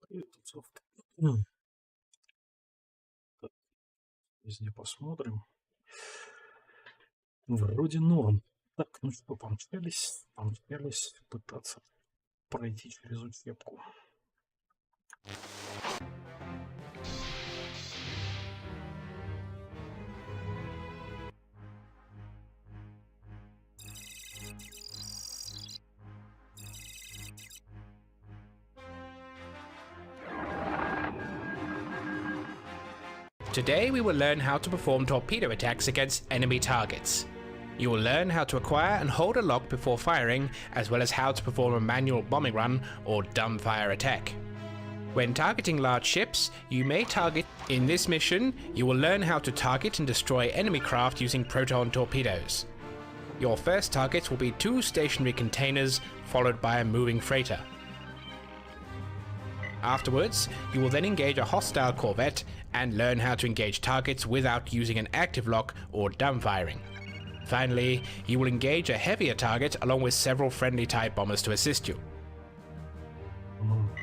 Тусовка. Так, везде посмотрим. Вроде норм. Так, ну что, помчались пытаться пройти через учебку. Today we will learn how to perform torpedo attacks against enemy targets. You will learn how to acquire and hold a lock before firing, as well as how to perform a manual bombing run or dumbfire attack. When targeting large ships, you may target. In this mission, you will learn how to target and destroy enemy craft using proton torpedoes. Your first targets will be 2 stationary containers, followed by a moving freighter. Afterwards, you will then engage a hostile corvette and learn how to engage targets without using an active lock or dumbfiring. Finally, you will engage a heavier target along with several friendly type bombers to assist you.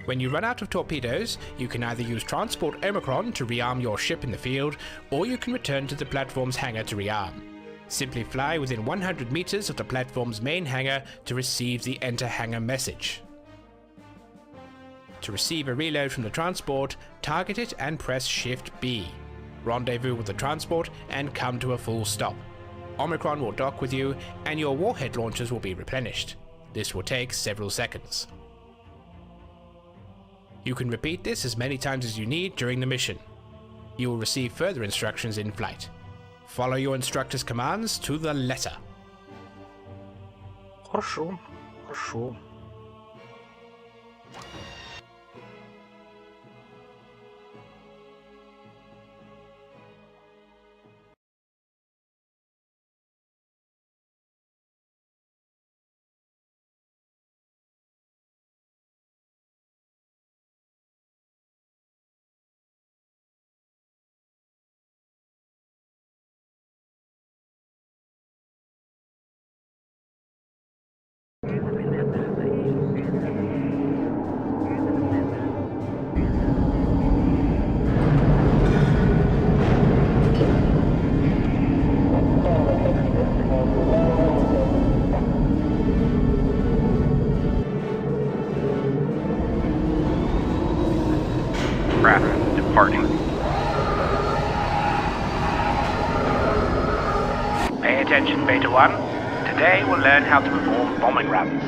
When you run out of torpedoes, you can either use Transport Omicron to rearm your ship in the field, or you can return to the platform's hangar to rearm. Simply fly within 100 meters of the platform's main hangar to receive the Enter Hangar message. To receive a reload from the transport, target it and press Shift B. Rendezvous with the transport and come to a full stop. Omicron will dock with you and your warhead launchers will be replenished. This will take several seconds. You can repeat this as many times as you need during the mission. You will receive further instructions in flight. Follow your instructor's commands to the letter. Хорошо, хорошо. Craft departing. Pay attention, Beta 1. Today we'll learn how to perform bombing runs.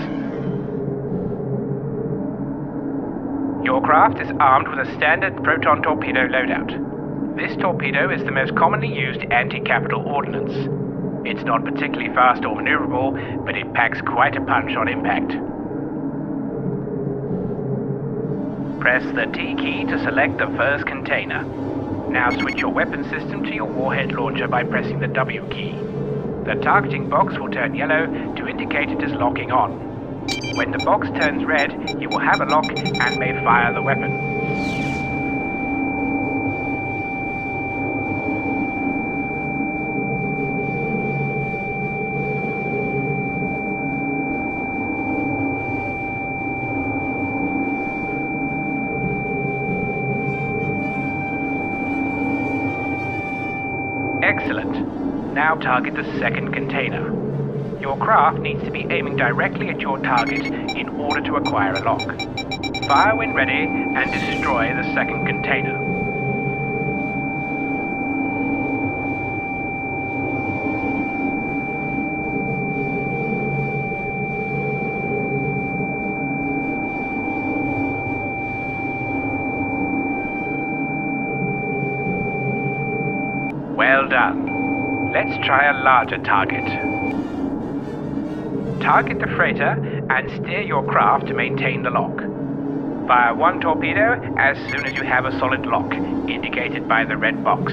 Your craft is armed with a standard proton torpedo loadout. This torpedo is the most commonly used anti-capital ordnance. It's not particularly fast or maneuverable, but it packs quite a punch on impact. Press the T key to select the first container. Now switch your weapon system to your warhead launcher by pressing the W key. The targeting box will turn yellow to indicate it is locking on. When the box turns red, you will have a lock and may fire the weapon. Excellent. Now target the second container. Your craft needs to be aiming directly at your target in order to acquire a lock. Fire when ready and destroy the second container. Well done. Let's try a larger target. Target the freighter and steer your craft to maintain the lock. Fire one torpedo as soon as you have a solid lock, indicated by the red box.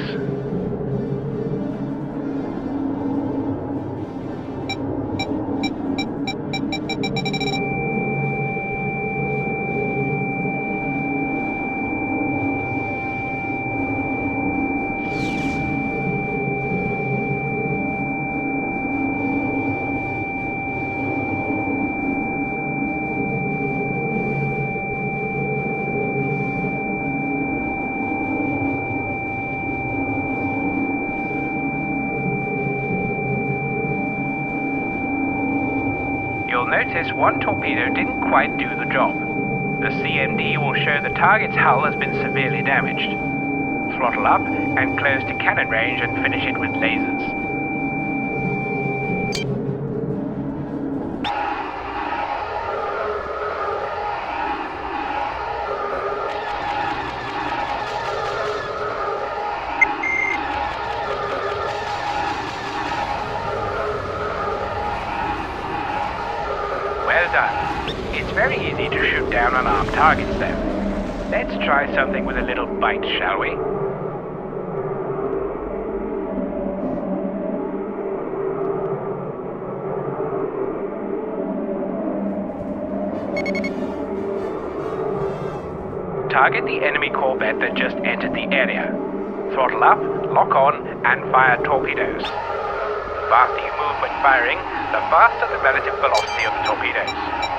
guess one torpedo didn't quite do the job. The CMD will show the target's hull has been severely damaged. Throttle up and close to cannon range and finish it with lasers. Well done. It's very easy to shoot down unarmed targets, though. Let's try something with a little bite, shall we? Target the enemy corvette that just entered the area. Throttle up, lock on, and fire torpedoes. The faster you move when firing, the faster the relative velocity of the torpedoes.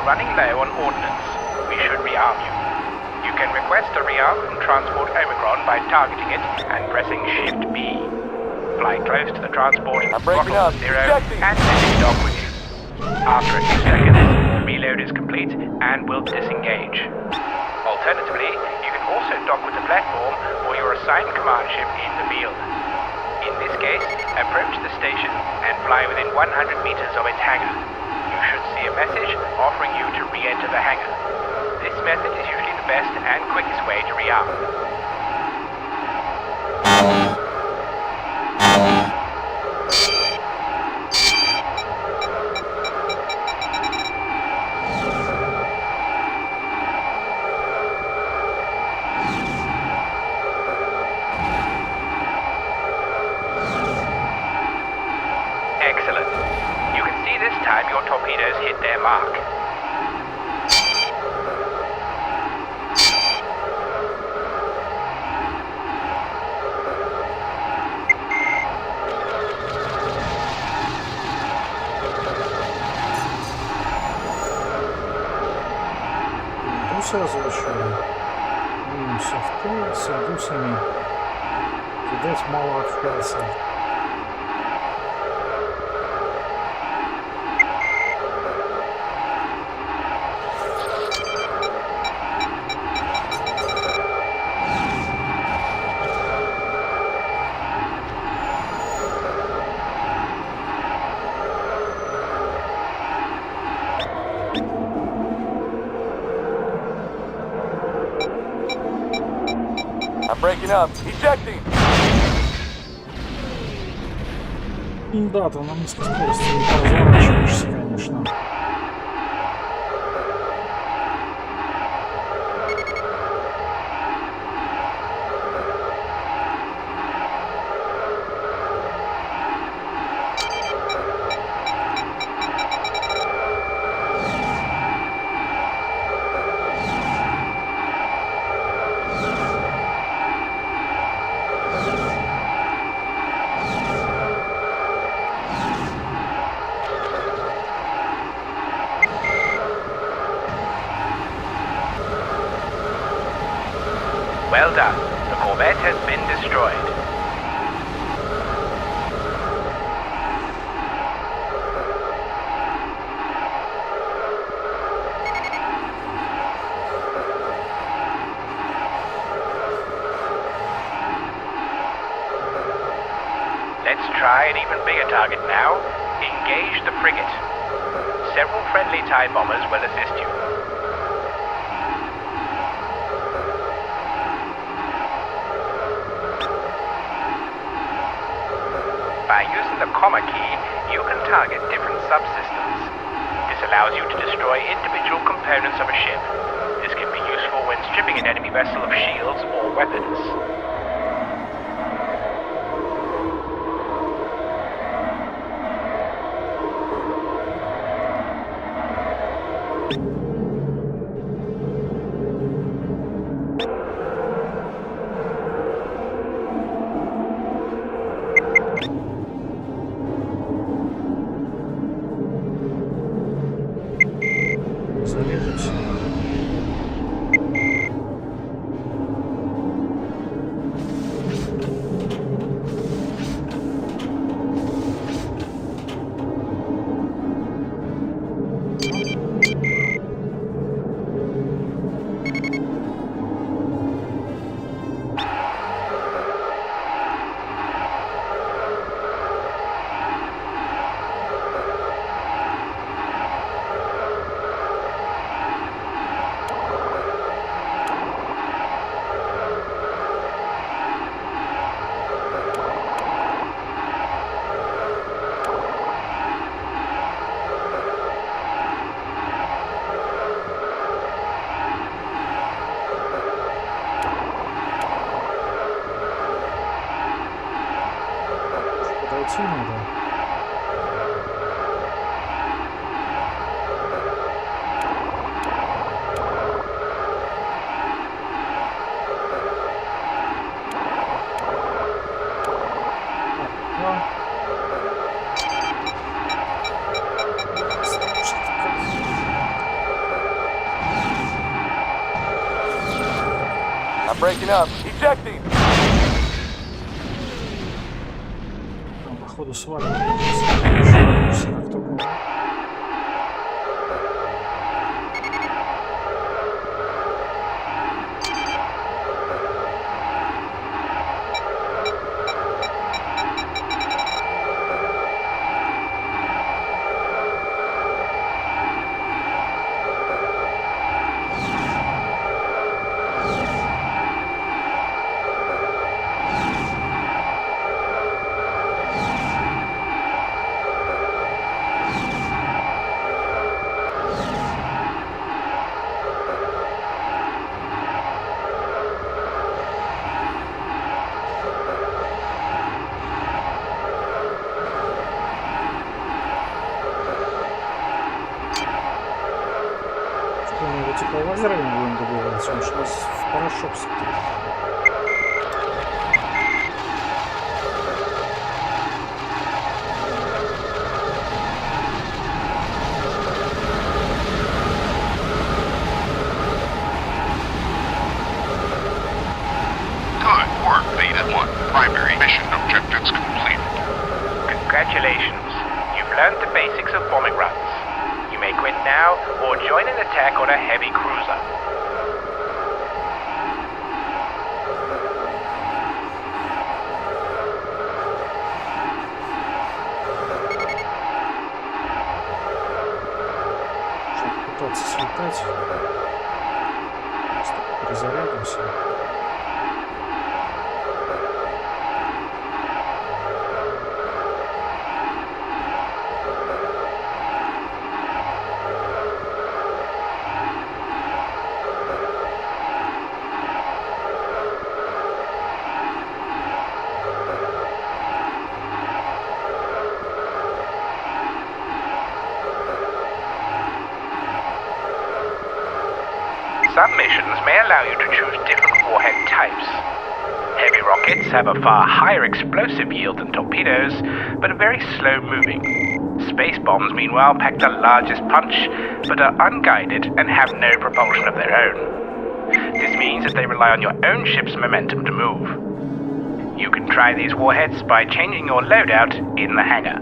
Running low on ordnance. We should rearm you. You can request a rearm from Transport Omicron by targeting it and pressing Shift B. Fly close to the transport, throttle to 0, and let it dock with you. After a few seconds, the reload is complete and will disengage. Alternatively, you can also dock with the platform or your assigned command ship in the field. In this case, approach the station and fly within 100 meters of its hangar. You should see a message offering you to re-enter the hangar. This method is usually the best and quickest way to rearm. Excellent. You can see this time your torpedoes hit their mark. Индусы озвучивали. Софты с индусами. Видать, мало общался. I'm breaking up. Ejecting! Да, ты на низкой скорости не разворачиваешься, конечно. Well done. The corvette has been destroyed. Let's try an even bigger target now. Engage the frigate. Several friendly TIE bombers will assist you. By using the comma key, you can target different subsystems. This allows you to destroy individual components of a ship. This can be useful when stripping an enemy vessel of shields or weapons. Зарядимся. Подойти надо. I'm breaking up. Ejecting! Там, походу, сваливаемся на кто был. Мы его типа лазерами будем добивать, он же нас в порошок сыпет. Good work, Beta 1. Primary mission objectives complete. Congratulations. You've learned the basics of bombing runs. You may quit now or join an attack on a heavy cruiser. Сейчас пытаться слетать. Просто перезарядимся. Some missions may allow you to choose different warhead types. Heavy rockets have a far higher explosive yield than torpedoes, but are very slow moving. Space bombs, meanwhile, pack the largest punch, but are unguided and have no propulsion of their own. This means that they rely on your own ship's momentum to move. You can try these warheads by changing your loadout in the hangar.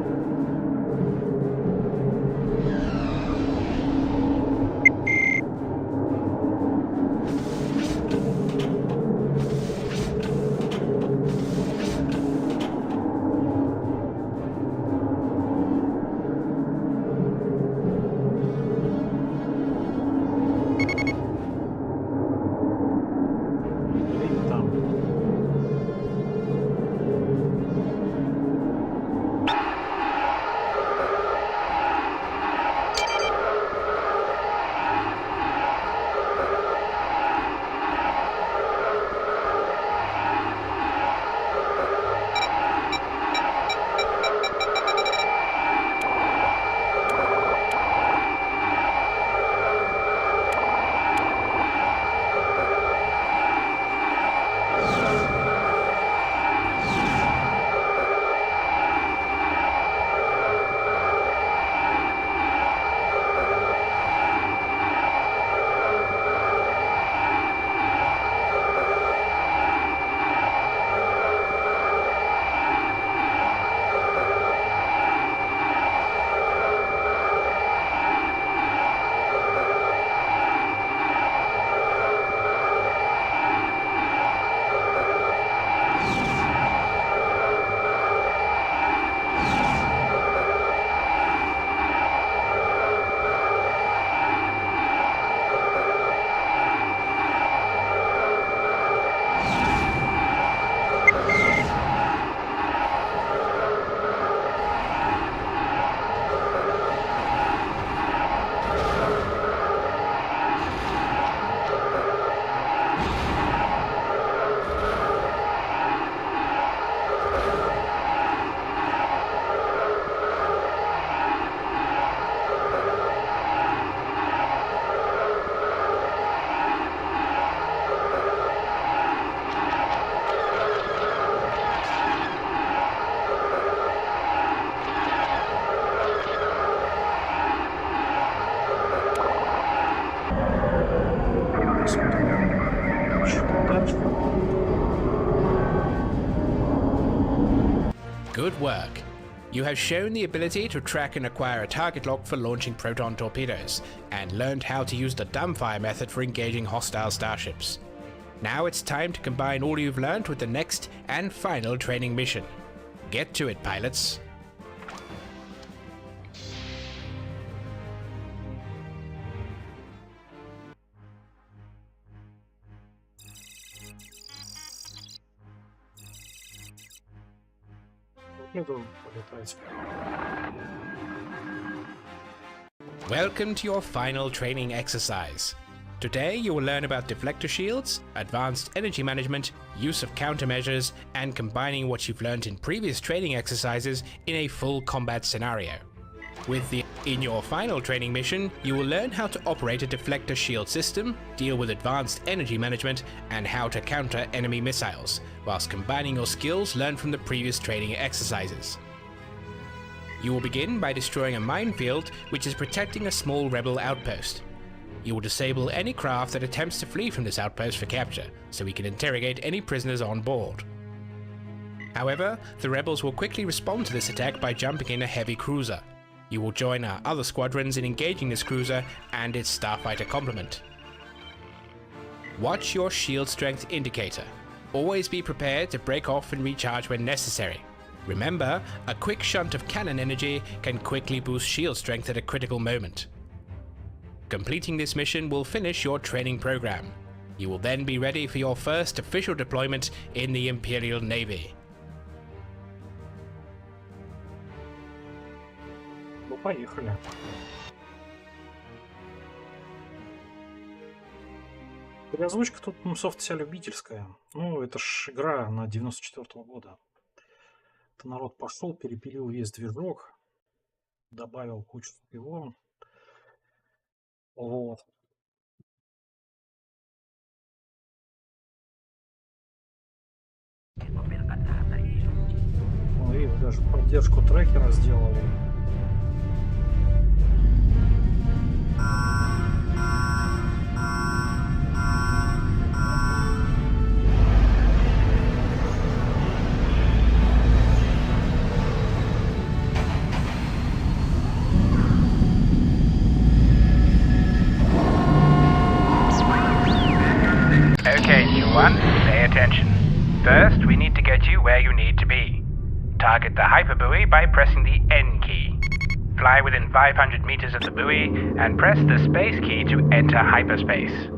You have shown the ability to track and acquire a target lock for launching proton torpedoes, and learned how to use the dumbfire method for engaging hostile starships. Now it's time to combine all you've learned with the next and final training mission. Get to it, pilots. Иду полетать. Welcome to your final training exercise. Today you will learn about deflector shields, advanced energy management, use of countermeasures, and combining what you've learned in previous training exercises in a full combat scenario. In your final training mission, you will learn how to operate a deflector shield system, deal with advanced energy management, and how to counter enemy missiles, whilst combining your skills learned from the previous training exercises. You will begin by destroying a minefield which is protecting a small rebel outpost. You will disable any craft that attempts to flee from this outpost for capture, so we can interrogate any prisoners on board. However, the rebels will quickly respond to this attack by jumping in a heavy cruiser. You will join our other squadrons in engaging this cruiser and its starfighter complement. Watch your shield strength indicator. Always be prepared to break off and recharge when necessary. Remember, a quick shunt of cannon energy can quickly boost shield strength at a critical moment. Completing this mission will finish your training program. You will then be ready for your first official deployment in the Imperial Navy. Ну, поехали. Переозвучка тут Microsoft вся любительская. Ну, это ж игра на 94-го года. Это народ пошел, перепилил весь движок, добавил кучу всего. Вот. Ну и даже поддержку трекера сделали. Okay, new one, pay attention. First, we need to get you where you need to be. Target the hyperbuoy by pressing the N key. Fly within 500 meters of the buoy and press the space key to enter hyperspace.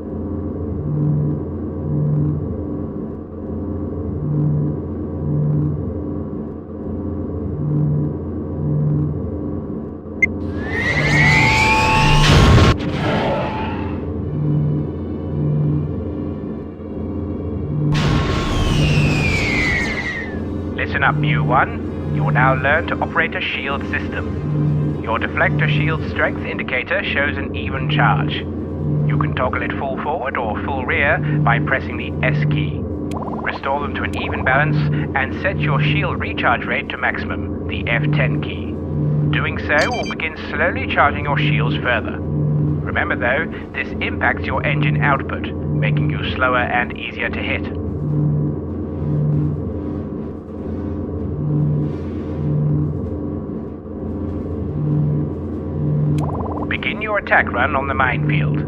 Listen up, U1. You will now learn to operate a shield system. Your deflector shield strength indicator shows an even charge. You can toggle it full forward or full rear by pressing the S key. Restore them to an even balance and set your shield recharge rate to maximum, the F10 key. Doing so will begin slowly charging your shields further. Remember though, this impacts your engine output, making you slower and easier to hit. Begin your attack run on the minefield.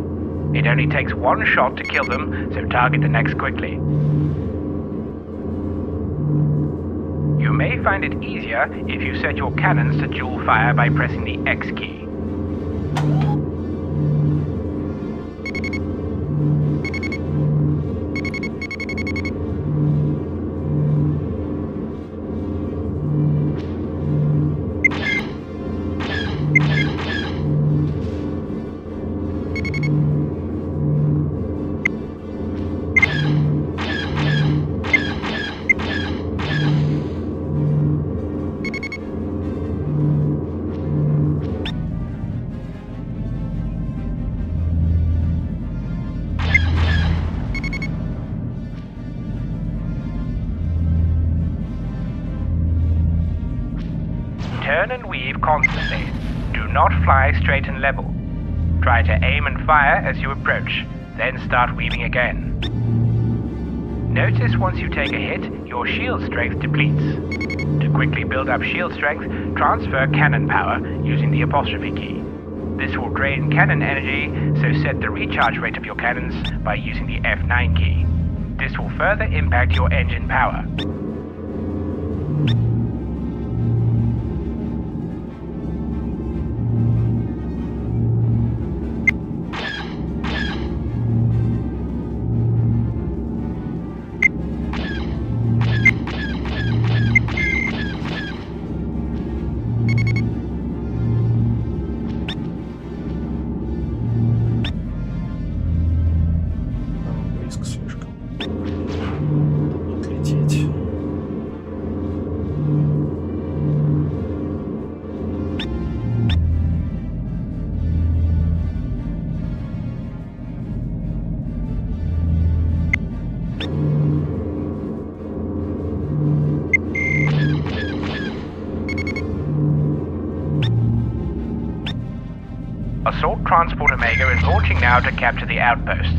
It only takes one shot to kill them, so target the next quickly. You may find it easier if you set your cannons to dual fire by pressing the X key. Turn and weave constantly. Do not fly straight and level. Try to aim and fire as you approach, then start weaving again. Notice once you take a hit, your shield strength depletes. To quickly build up shield strength, transfer cannon power using the apostrophe key. This will drain cannon energy, so set the recharge rate of your cannons by using the F9 key. This will further impact your engine power. Близко слишком. Тут лететь. Assault Transport Omega is launching now to capture the outpost.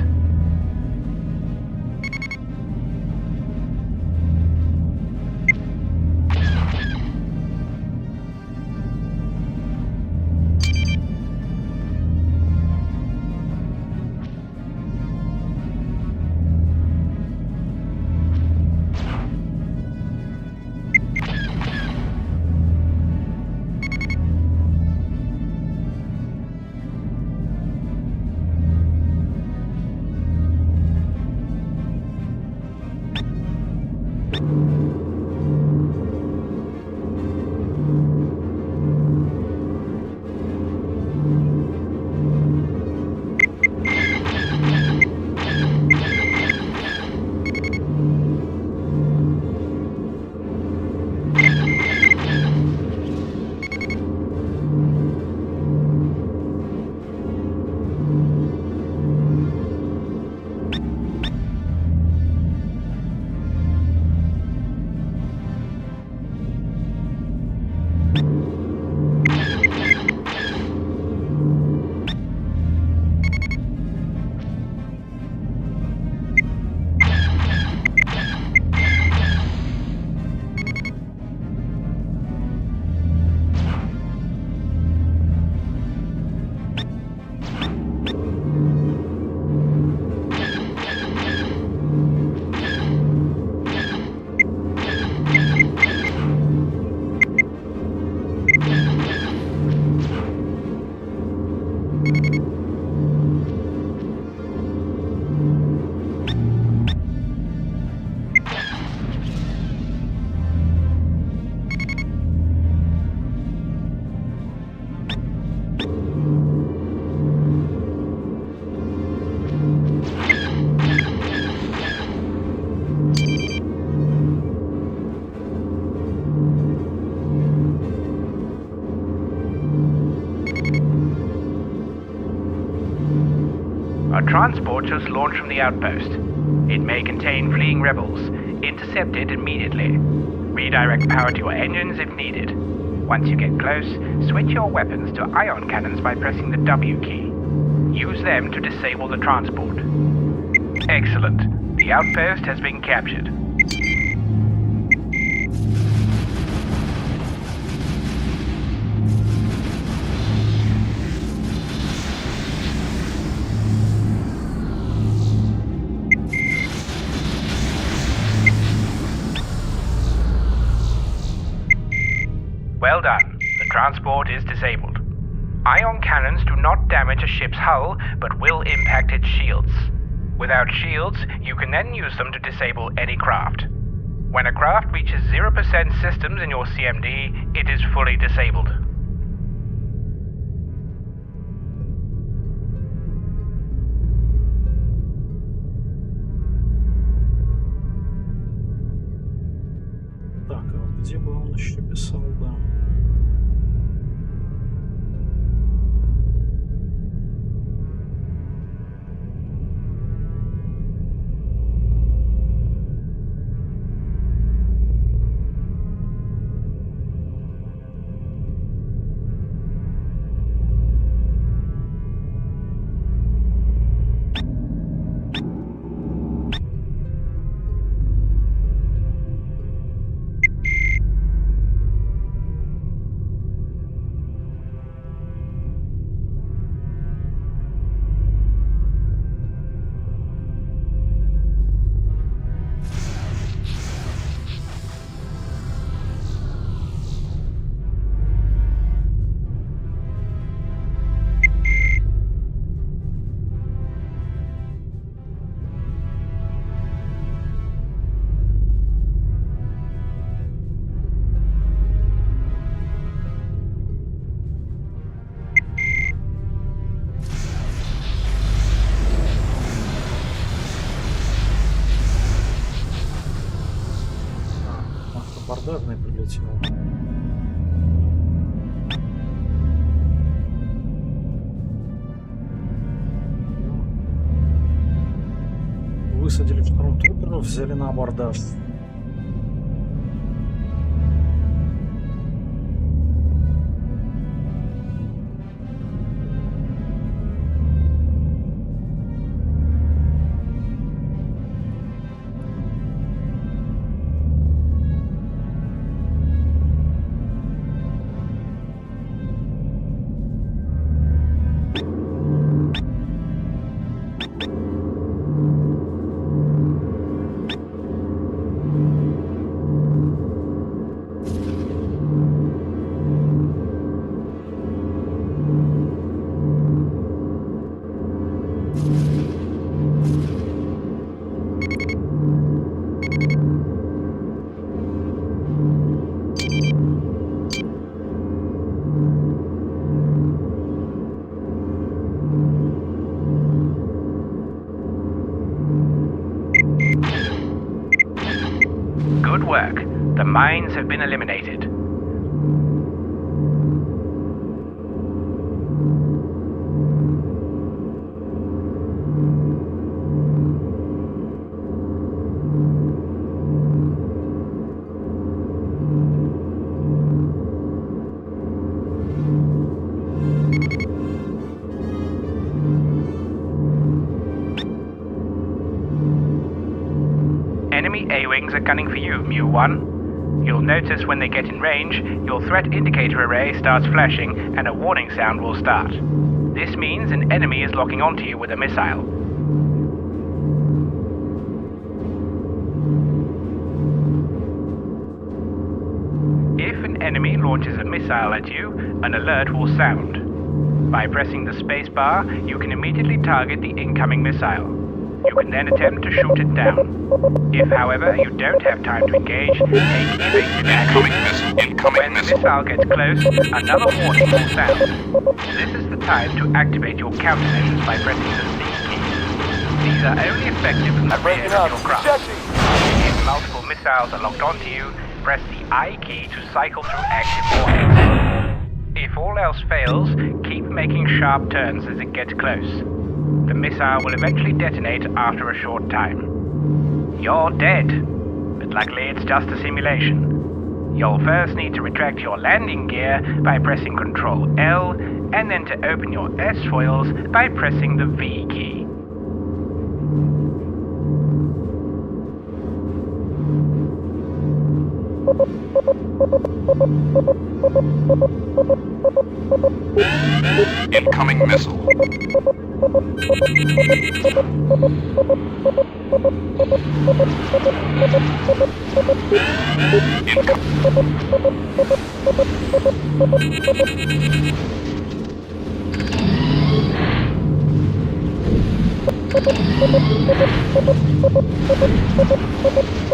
A transport just launched from the outpost. It may contain fleeing rebels. Intercept it immediately. Redirect power to your engines if needed. Once you get close, switch your weapons to ion cannons by pressing the W key. Use them to disable the transport. Excellent. The outpost has been captured. Well done. The transport is disabled. Ion cannons do not damage a ship's hull, but will impact its shields. Without shields, you can then use them to disable any craft. When a craft reaches 0% systems in your CMD, it is fully disabled. Так, а вот где бы он еще писал, да? Абордажный прилетел. Высадили штурмтруперов, взяли на абордаж. Good work. The mines have been eliminated. Enemy A-wings are gunning for you, Mu-1. You'll notice when they get in range, your threat indicator array starts flashing and a warning sound will start. This means an enemy is locking onto you with a missile. If an enemy launches a missile at you, an alert will sound. By pressing the spacebar, you can immediately target the incoming missile. You can then attempt to shoot it down. If, however, you don't have time to engage, take evasive action. Incoming When the missile. missile gets close, another warning will sound. This is the time to activate your countermeasures by pressing the C key. These are only effective in the I'm rear breaking of up. your craft. Ejecting. If multiple missiles are locked onto you, press the I key to cycle through active warnings. If all else fails, keep making sharp turns as it gets close. The missile will eventually detonate after a short time. You're dead, but luckily it's just a simulation. You'll first need to retract your landing gear by pressing Ctrl L, and then to open your S-foils by pressing the V key. Incoming missile.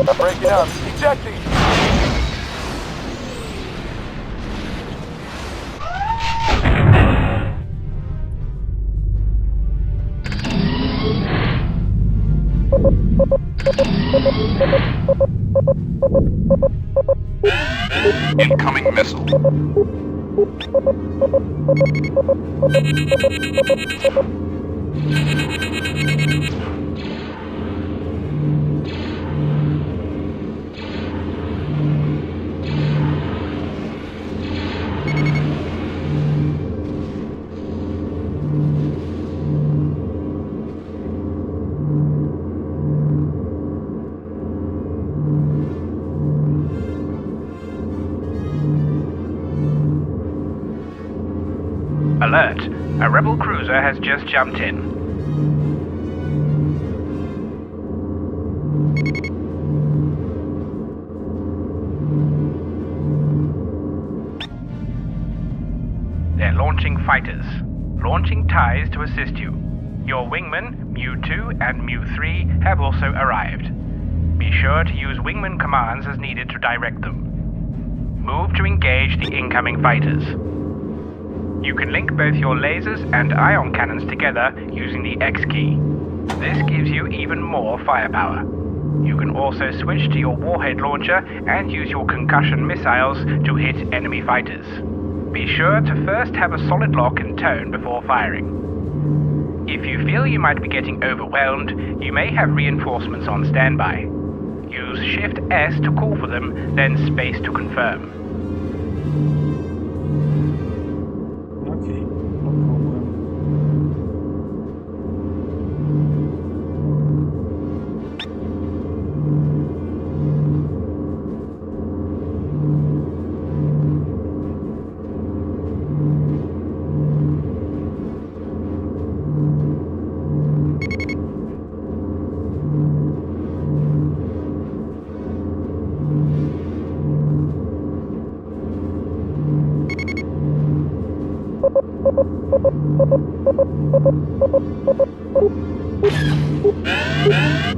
I'm breaking up. Ejecting. Incoming missile. Alert! A rebel cruiser has just jumped in. They're launching fighters. Launching TIEs to assist you. Your wingmen, Mu-2 and Mu-3, have also arrived. Be sure to use wingman commands as needed to direct them. Move to engage the incoming fighters. You can link both your lasers and ion cannons together using the X key. This gives you even more firepower. You can also switch to your warhead launcher and use your concussion missiles to hit enemy fighters. Be sure to first have a solid lock and tone before firing. If you feel you might be getting overwhelmed, you may have reinforcements on standby. Use Shift S to call for them, then space to confirm. Окей, попробуем.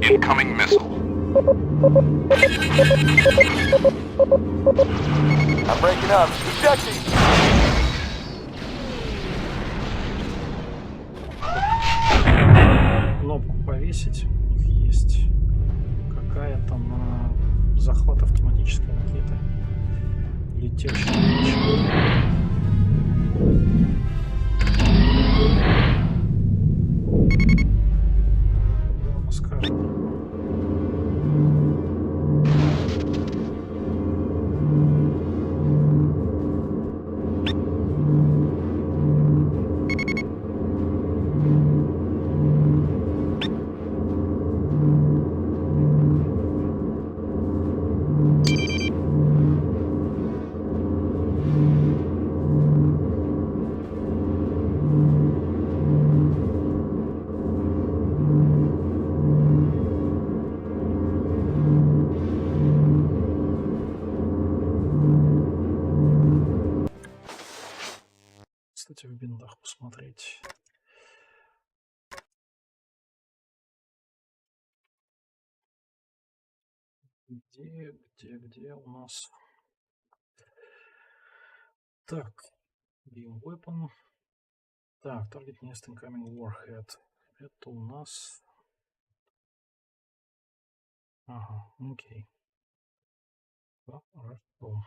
Incoming missile. I'm breaking up. Ejecting! Кнопку повесить у них есть какая-то на захват автоматической ракеты. Летящей ничего. Кстати, в биндах посмотреть. Где у нас? Так, beam weapon. Так, target nest incoming warhead. Это у нас... Ага, окей. Хорошо.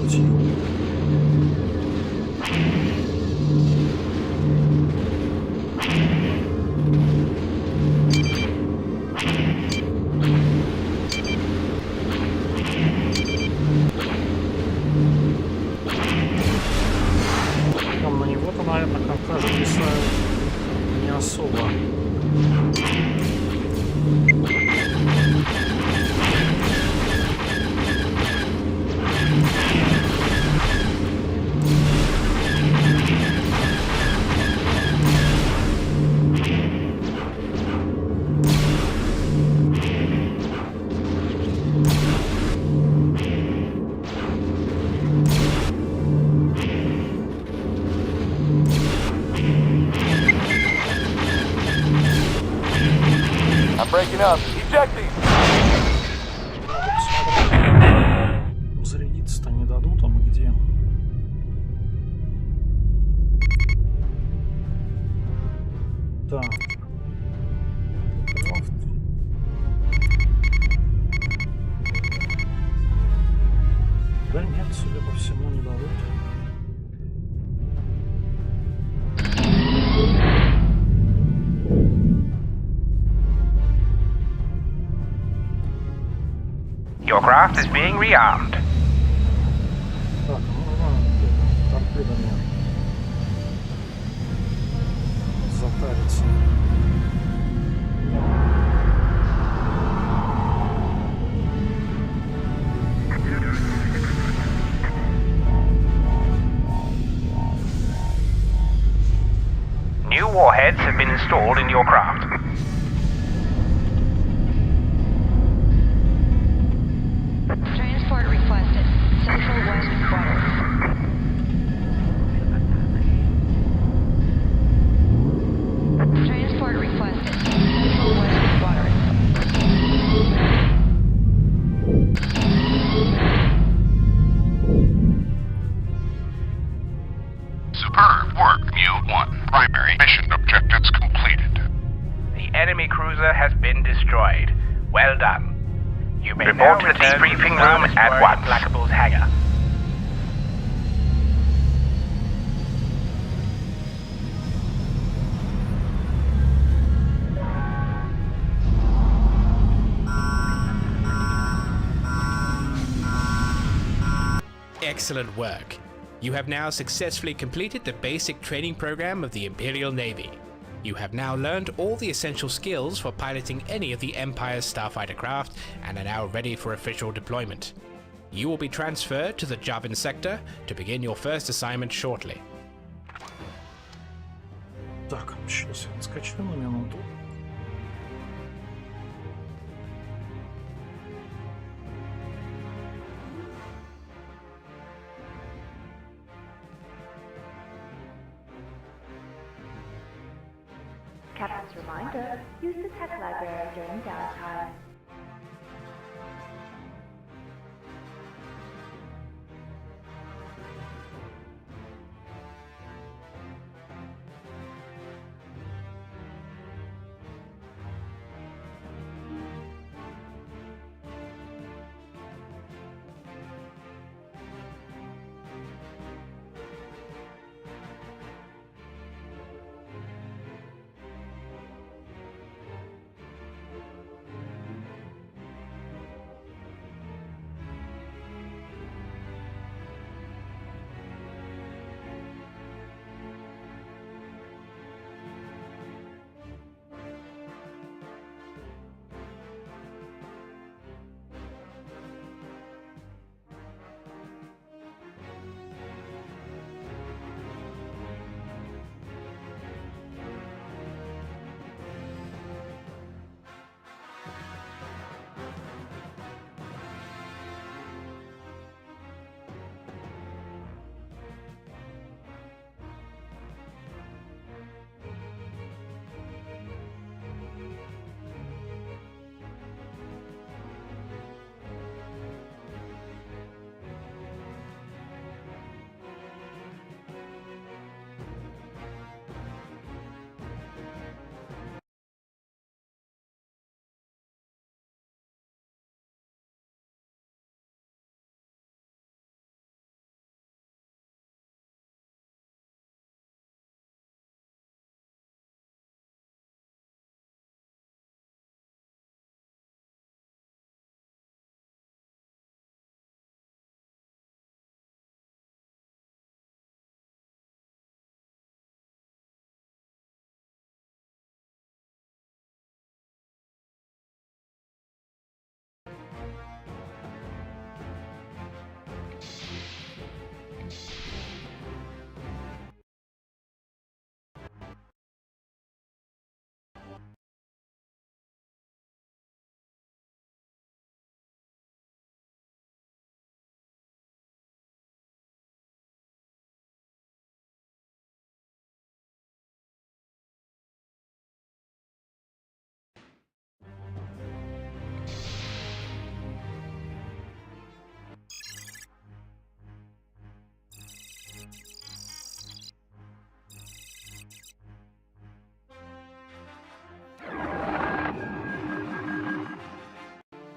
пошутил. Там на него-то, наверное, конка зависают не особо. I'm breaking up. Ejecting. Зарядиться-то не дадут, а мы где? Так. Крафт. Да нет, судя по всему, не дадут. Your craft is being rearmed. Так, торпедами затариться. New warheads have been installed in your craft. Transport requested. Central West Quadrant. Transport requested. Central West Quadrant. Superb work, Mu-1. Primary mission objectives completed. The enemy cruiser has been destroyed. Well done. You may report to the debriefing room at once. Implacable's hangar. Excellent work. You have now successfully completed the basic training program of the Imperial Navy. You have now learned all the essential skills for piloting any of the Empire's starfighter craft and are now ready for official deployment. You will be transferred to the Javin sector to begin your first assignment shortly. Так, сейчас я отскочу на минуту. Captain's reminder, use the tech library during downtime.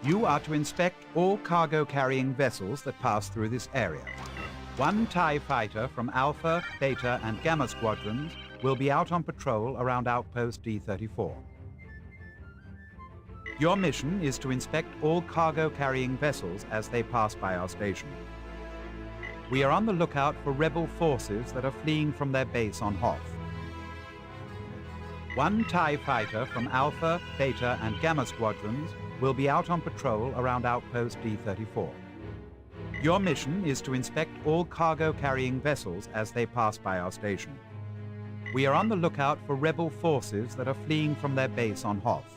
You are to inspect all cargo-carrying vessels that pass through this area. One TIE fighter from Alpha, Beta, and Gamma squadrons will be out on patrol around Outpost D-34. Your mission is to inspect all cargo-carrying vessels as they pass by our station. We are on the lookout for rebel forces that are fleeing from their base on Hoth. One TIE fighter from Alpha, Beta, and Gamma squadrons will be out on patrol around Outpost D-34. Your mission is to inspect all cargo-carrying vessels as they pass by our station. We are on the lookout for rebel forces that are fleeing from their base on Hoth.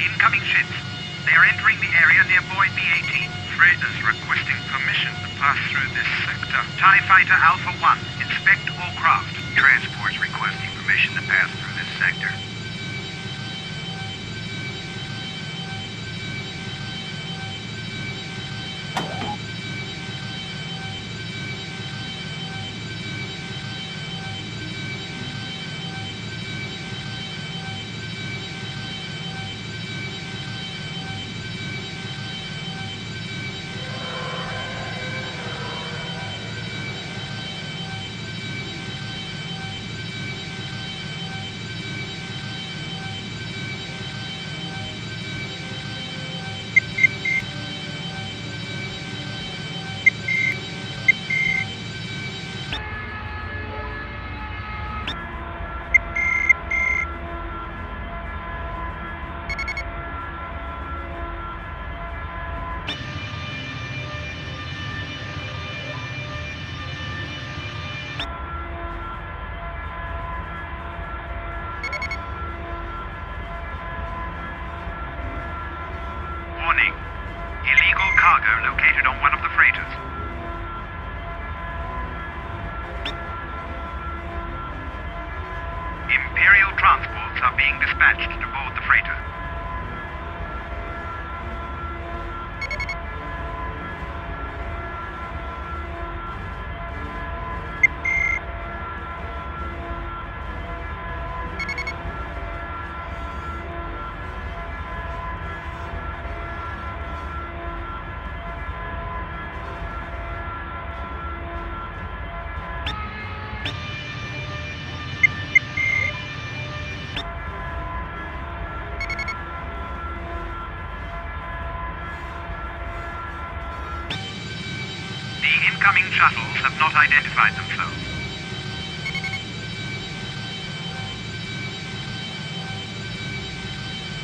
Incoming ships. They are entering the area near Void B-18. Freighters requesting permission to pass through this sector. TIE Fighter Alpha 1, inspect all craft. Transports requesting permission to pass through this sector. Warning. Illegal cargo located on one of the freighters. Imperial transports are being dispatched to board the freighter. The incoming shuttles have not identified themselves.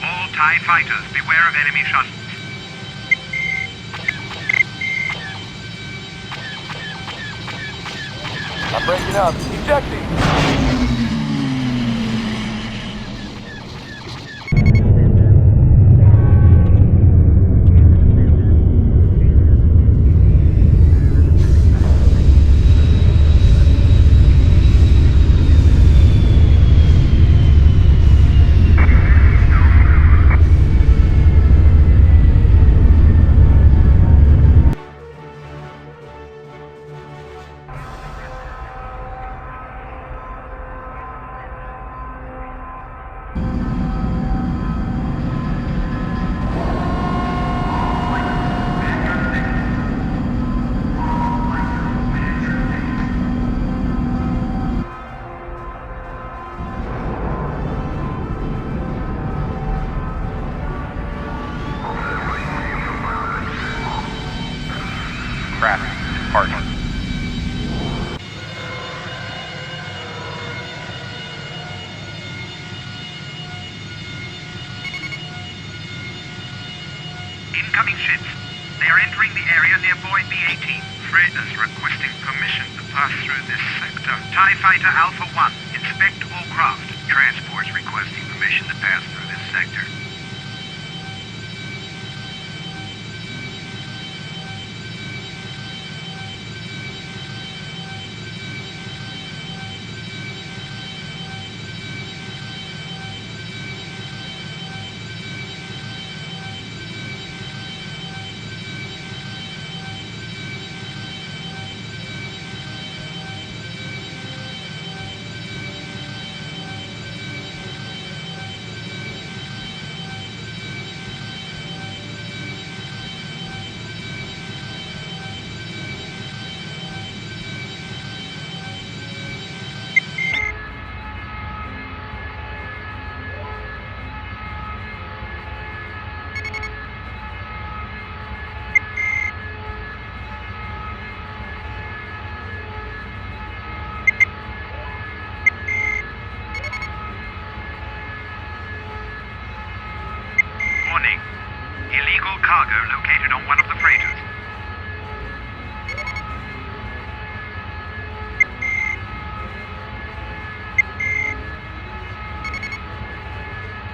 All TIE fighters, beware of enemy shuttles. I'm breaking up. Ejecting! entering the area near Boy B-18. Freighters requesting permission to pass through this sector. TIE Fighter Alpha 1, inspect all craft. Transports requesting permission to pass through this sector. Warning. Illegal cargo located on one of the freighters.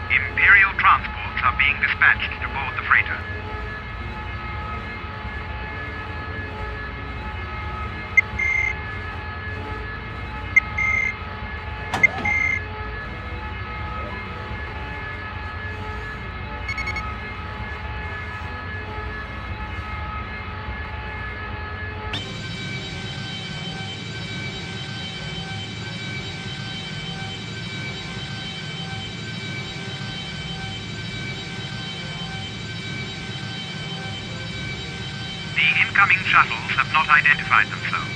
Imperial transports are being dispatched to board the freighter. The incoming shuttles have not identified themselves.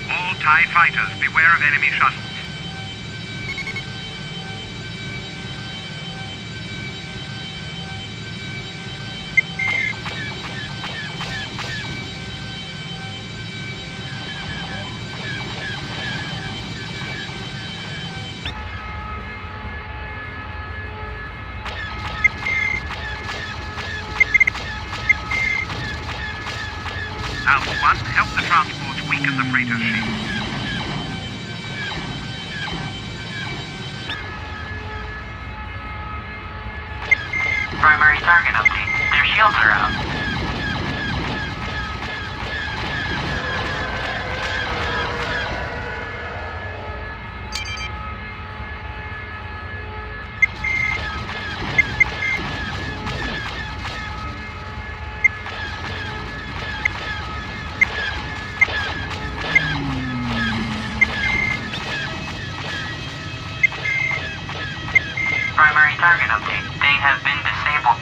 All TIE fighters, beware of enemy shuttles. Alpha 1, help the transports weaken the freighter's shield. Primary target update. Their shields are out. Primary target update. They have been disabled.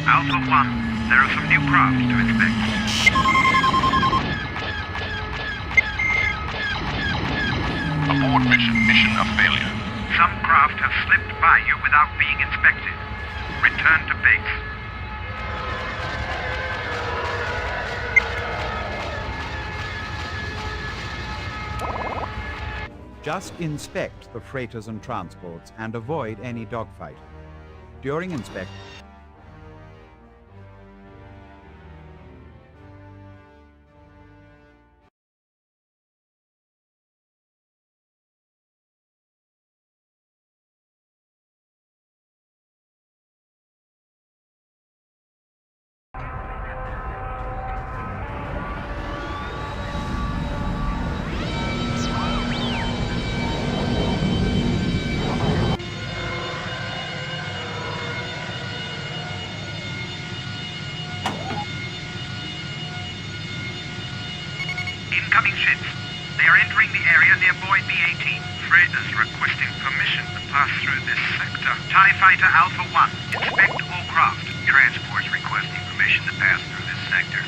Alpha 1, there are some new craft to inspect. Abort mission a failure. Some craft have slipped by you without being inspected. Return to base. Just inspect the freighters and transports and avoid any dogfight. During inspection, Incoming ships. They are entering the area near Boy B-18. Freighters requesting permission to pass through this sector. TIE Fighter Alpha 1, inspect all craft. Transports requesting permission to pass through this sector.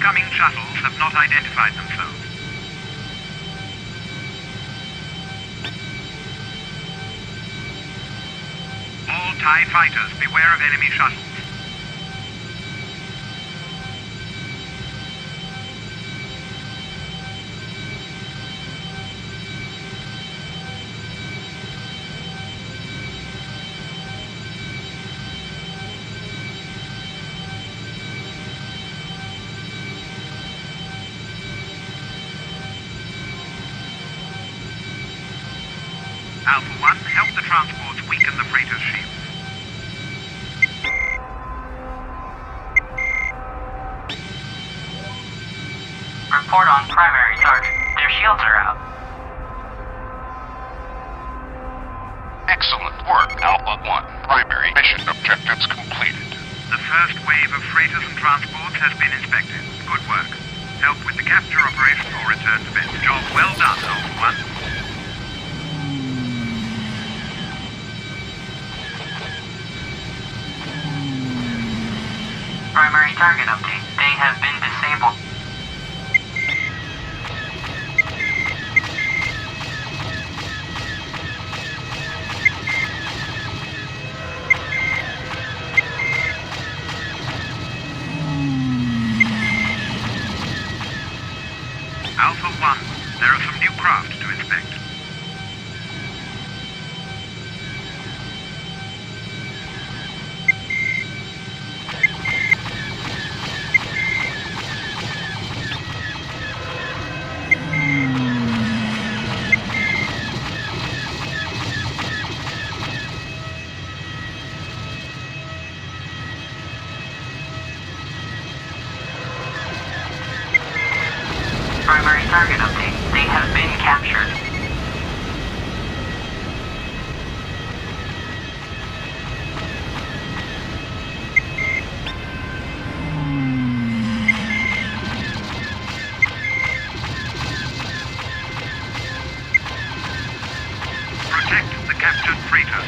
incoming shuttles have not identified themselves. All TIE fighters, beware of enemy shuttles. Alpha 1, help the transports weaken the freighter's shields. Report on primary, Sarge. Their shields are out. Excellent work, Alpha 1. Primary mission objectives completed. The first wave of freighters and transports has been inspected. Good work. Help with the capture operation or return to base. Job well done, Alpha 1. Primary target update. They have been disabled. Alpha 1, there are some new craft to inspect. Primary target update. They have been captured. Protect the captured freighter.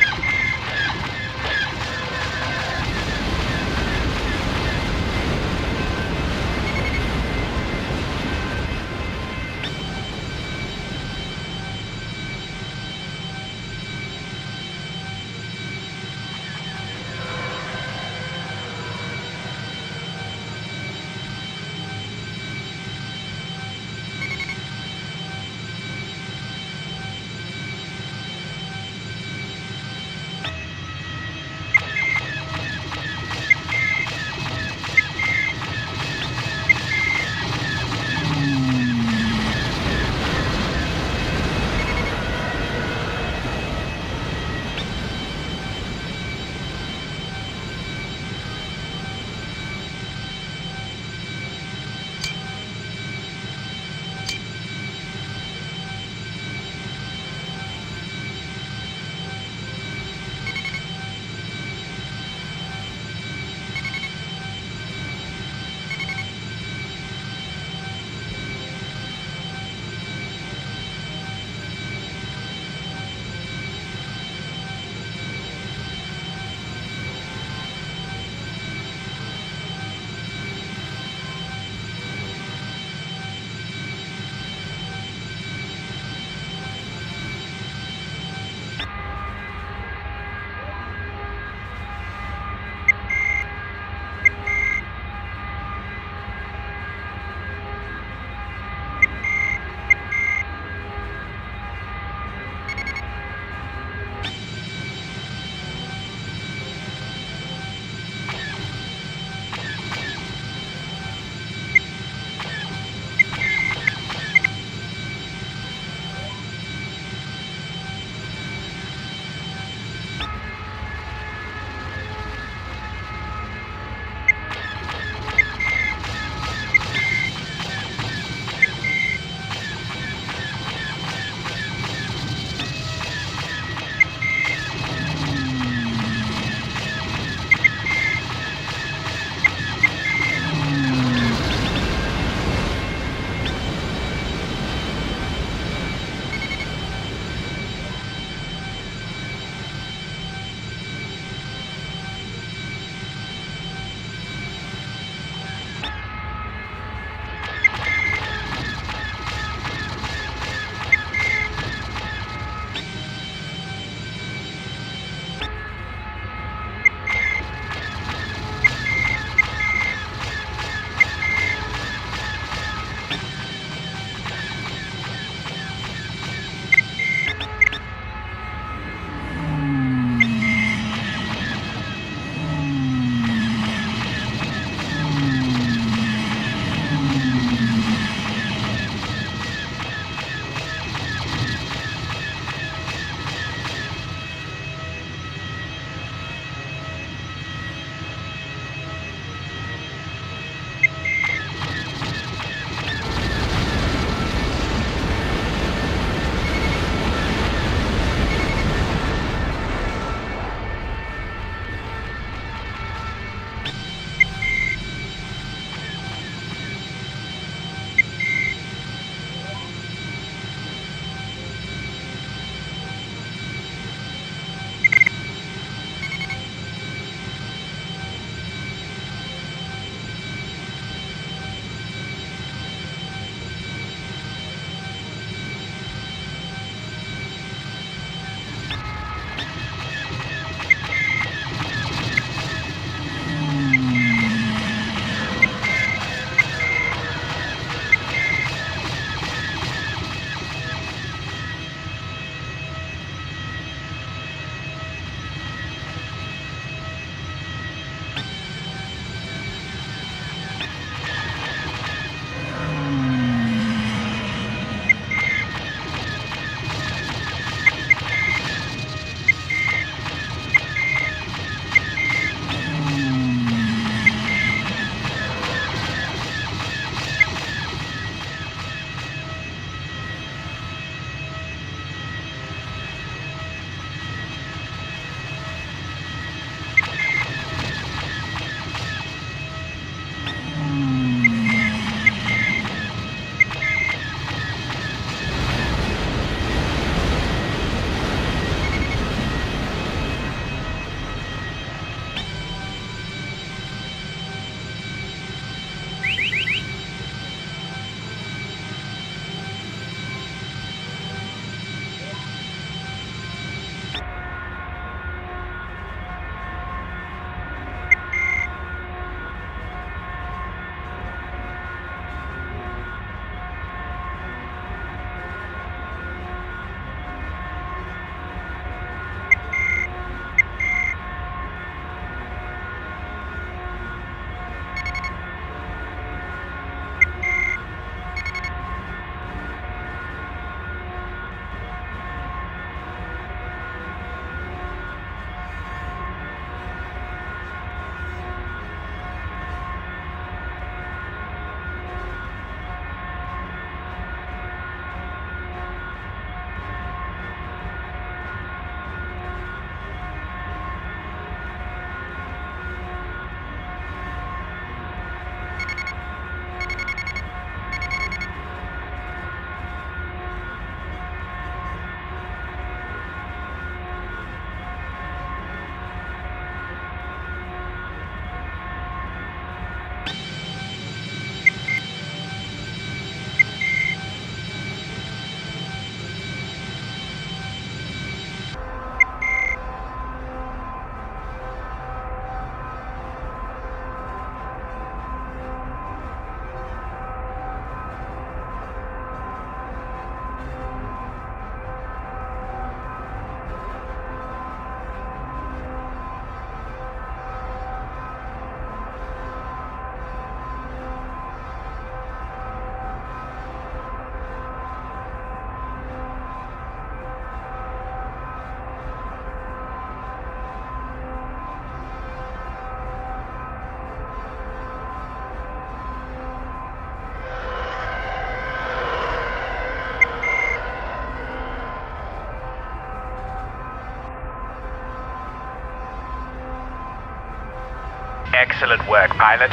Excellent work, pilot.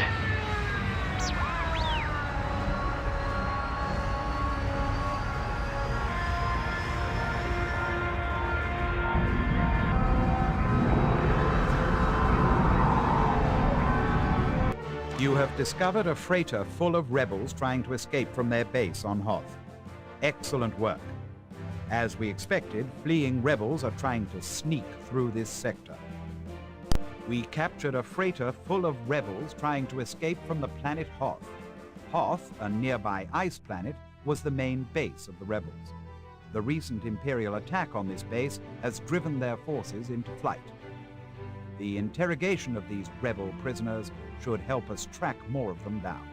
You have discovered a freighter full of rebels trying to escape from their base on Hoth. Excellent work. As we expected, fleeing rebels are trying to sneak through this sector. We captured a freighter full of rebels trying to escape from the planet Hoth. Hoth, a nearby ice planet, was the main base of the rebels. The recent Imperial attack on this base has driven their forces into flight. The interrogation of these rebel prisoners should help us track more of them down.